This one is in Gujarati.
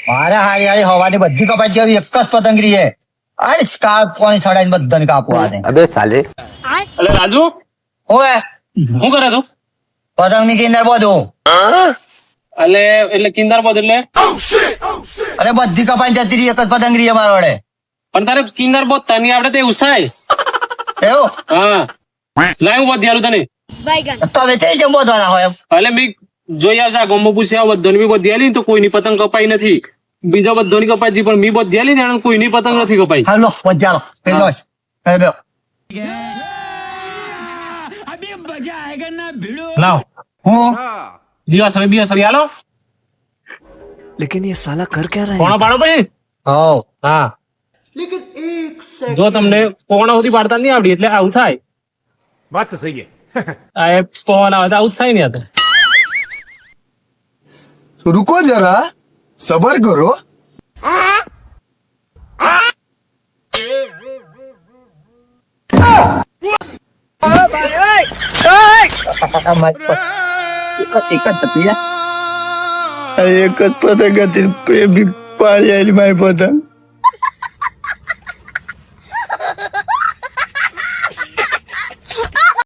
મારે હારી હારી હવાની બધી કપાઈ જવી એક જ પતંગરી હે. અરે સ્કાર્ફ કોની સડાઈને બધાને કાપવા દે. अबे साले અલે રાજુ ઓય શું કરે તું? પતંગ ની કિંદર બધું. અલે એટલે કિંદર બોધ એટલે અરે બધી કપાઈ જતી રહી એક જ પતંગરી હે મારા વડે. પણ તારે કિંદર બોધ તને આવડે તો એવું થાય. એવું હા લાય હું બોધ તને. તમે તે જેમ બોધવાના હોય એમ. અલે મેં જોઈ આવશે ગોમો પૂછ્યા બધાને બી બોધી આલી ને તો કોઈની પતંગ કપાઈ નથી. બીજા બધાની કપાઈ હતી પણ મી બોધી આલી ને એને કોઈની પતંગ નથી કપાઈ. હાલો પહોંચાલો પેલો લાવ હું દિવસ હવે હાલો लेकिन ये साला कर क्या रहा है કોણો પાડો પછી. હો હા જો તમને પોણા સુધી પાડતા નહીં આવડી એટલે આવું થાય. बात तो सही है આ એ પવન આવે તો આવું જ થાય ને. આ તો रुको जरा सबर करो एक पतंग पाळी आली माय पतंग